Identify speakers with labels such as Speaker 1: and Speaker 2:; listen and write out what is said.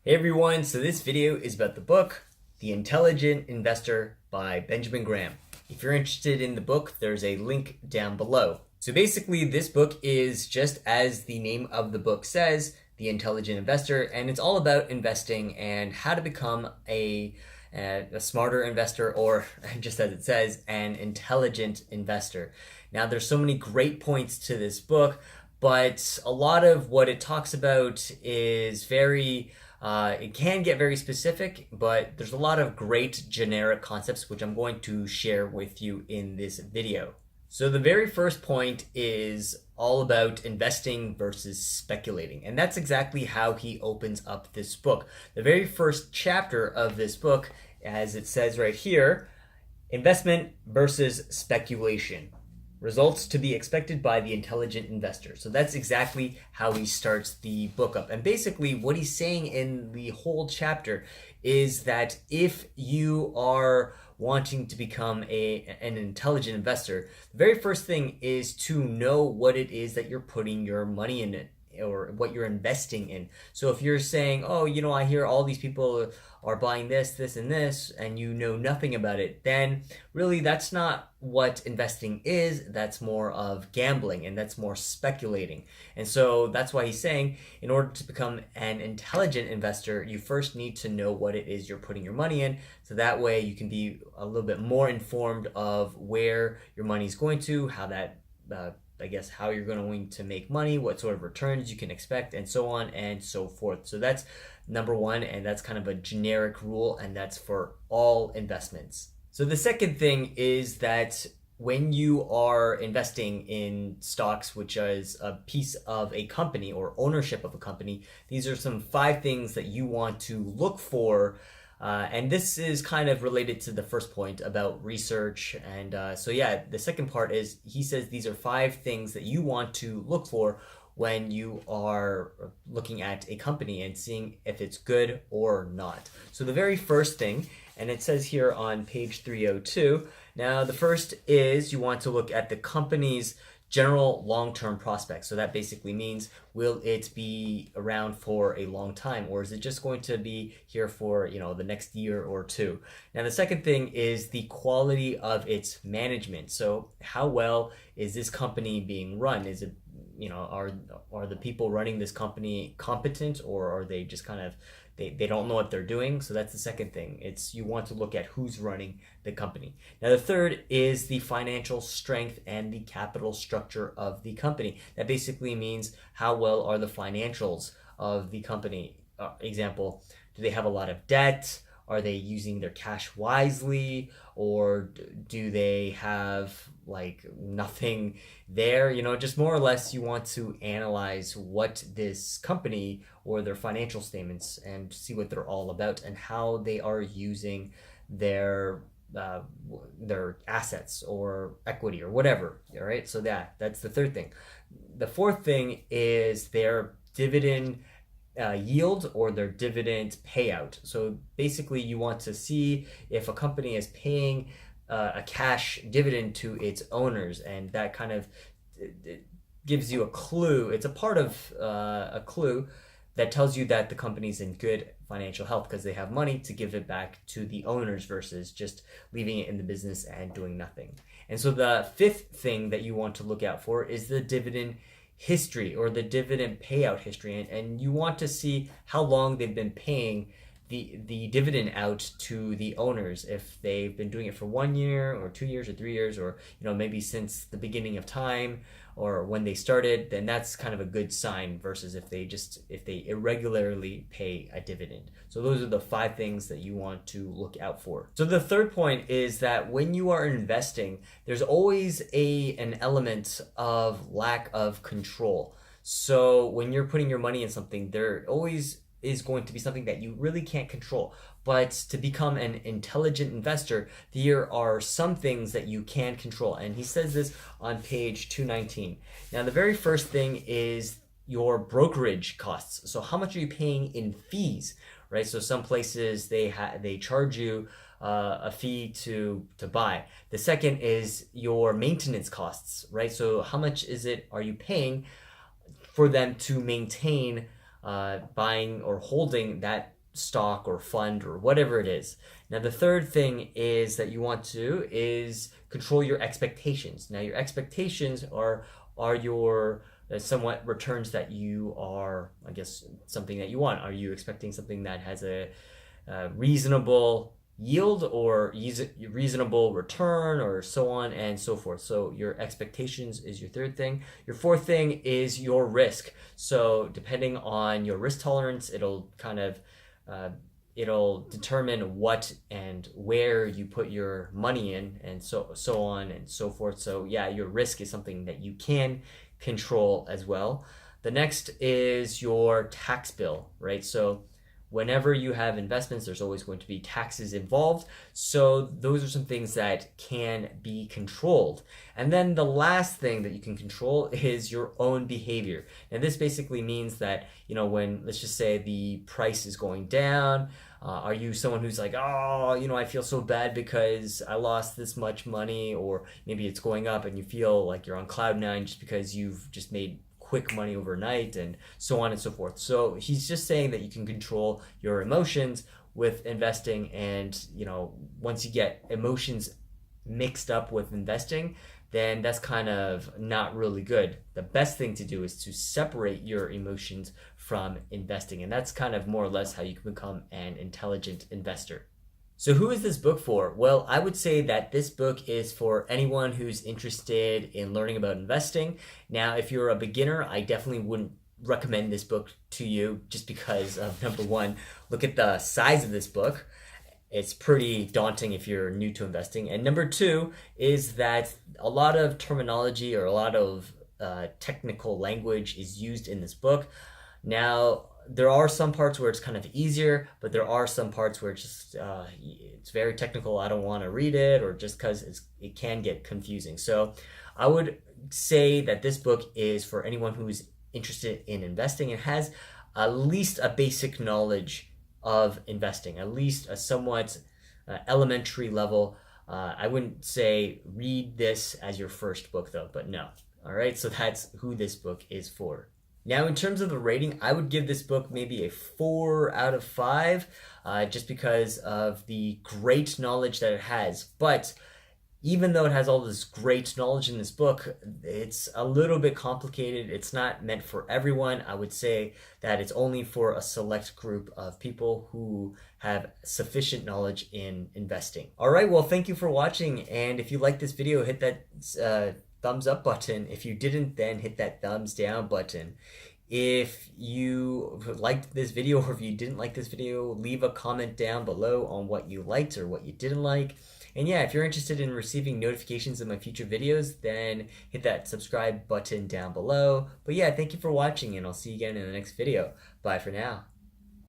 Speaker 1: Hey everyone, so this video is about the book, The Intelligent Investor by Benjamin Graham. If you're interested in the book, there's a link down below. So basically, this book is just as the name of the book says, The Intelligent Investor, and it's all about investing and how to become a smarter investor, or just as it says, an intelligent investor. Now, there's so many great points to this book, but a lot of what it talks about is it can get very specific, but there's a lot of great generic concepts which I'm going to share with you in this video. So the very first point is all about investing versus speculating. And that's exactly how he opens up this book. The very first chapter of this book, as it says right here, investment versus speculation. Results to be expected by the intelligent investor. So that's exactly how he starts the book up. And basically, what he's saying in the whole chapter is that if you are wanting to become an intelligent investor, the very first thing is to know what it is that you're putting your money in it, or what you're investing in. So if you're saying, oh, I hear all these people are buying this, this, and this, and you know nothing about it, then really that's not what investing is. That's more of gambling, and that's more speculating. And so that's why he's saying, in order to become an intelligent investor, you first need to know what it is you're putting your money in. So that way you can be a little bit more informed of where your money is going to, how that how you're going to make money, what sort of returns you can expect, and so on and so forth. So that's number one, and that's kind of a generic rule, and that's for all investments. So the second thing is that when you are investing in stocks, which is a piece of a company or ownership of a company, these are some 5 things that you want to look for. And this is kind of related to the first point about research. And the second part is he says these are 5 things that you want to look for when you are looking at a company and seeing if it's good or not. So the very first thing, and it says here on page 302, now the first is you want to look at the company's general long-term prospects. So that basically means, will it be around for a long time, or is it just going to be here for the next year or two? Now the second thing is the quality of its management. So how well is this company being run? Is it are the people running this company competent, or are they just kind of they don't know what they're doing? So that's the second thing. It's you want to look at who's running the company. Now the third is the financial strength and the capital structure of the company. That basically means how well are the financials of the company. Example, do they have a lot of debt? Are they using their cash wisely, or do they have like nothing there? Just more or less you want to analyze what this company or their financial statements and see what they're all about and how they are using their uh, their assets or equity or whatever. All right, so that's the third thing. The fourth thing is their dividend yield or their dividend payout. So basically, you want to see if a company is paying a cash dividend to its owners, and that kind of it gives you a clue. It's a part of a clue that tells you that the company's in good financial health because they have money to give it back to the owners versus just leaving it in the business and doing nothing. And so the fifth thing that you want to look out for is the dividend history or the dividend payout history, and you want to see how long they've been paying the dividend out to the owners, if they've been doing it for 1 year or 2 years or 3 years, or maybe since the beginning of time or when they started. Then that's kind of a good sign versus if they irregularly pay a dividend. So those are the 5 things that you want to look out for. So the third point is that when you are investing, there's always an element of lack of control. So when you're putting your money in something, there always is going to be something that you really can't control. But to become an intelligent investor, there are some things that you can control. And he says this on page 219. Now, the very first thing is your brokerage costs. So how much are you paying in fees, right? So some places they charge you a fee to buy. The second is your maintenance costs, right? So how much are you paying for them to maintain buying or holding that stock or fund or whatever it is. Now, the third thing is that you want to do is control your expectations. Now, your expectations are your somewhat returns that you are, I guess, something that you want. Are you expecting something that has a reasonable yield or reasonable return or so on and so forth? So your expectations is your third thing. Your fourth thing is your risk. So depending on your risk tolerance, it'll kind of it'll determine what and where you put your money in, and so on and so forth. So yeah, your risk is something that you can control as well. The next is your tax bill, right? So whenever you have investments, there's always going to be taxes involved. So those are some things that can be controlled. And then the last thing that you can control is your own behavior. And this basically means that, when, let's just say, the price is going down, are you someone who's like, oh, I feel so bad because I lost this much money, or maybe it's going up and you feel like you're on cloud nine just because you've just made quick money overnight, and so on and so forth. So he's just saying that you can control your emotions with investing, and once you get emotions mixed up with investing, then that's kind of not really good. The best thing to do is to separate your emotions from investing, and that's kind of more or less how you can become an intelligent investor. So who is this book for? Well, I would say that this book is for anyone who's interested in learning about investing. Now, if you're a beginner, I definitely wouldn't recommend this book to you, just because of, number one, look at the size of this book. It's pretty daunting if you're new to investing. And number two is that a lot of terminology or a lot of technical language is used in this book. Now, there are some parts where it's kind of easier, but there are some parts where it's just it's very technical. I don't want to read it, or just because it can get confusing. So I would say that this book is for anyone who's interested in investing and has at least a basic knowledge of investing, at least a somewhat elementary level. I wouldn't say read this as your first book though, but no. All right, so that's who this book is for. Now, in terms of the rating, I would give this book maybe a 4 out of 5, just because of the great knowledge that it has. But even though it has all this great knowledge in this book, it's a little bit complicated. It's not meant for everyone. I would say that it's only for a select group of people who have sufficient knowledge in investing. All right, well, thank you for watching. And if you like this video, hit that thumbs up button. If you didn't, then hit that thumbs down button. If you liked this video, or if you didn't like this video, leave a comment down below on what you liked or what you didn't like. And yeah, if you're interested in receiving notifications of my future videos, then hit that subscribe button down below. But yeah, thank you for watching, and I'll see you again in the next video. Bye for now.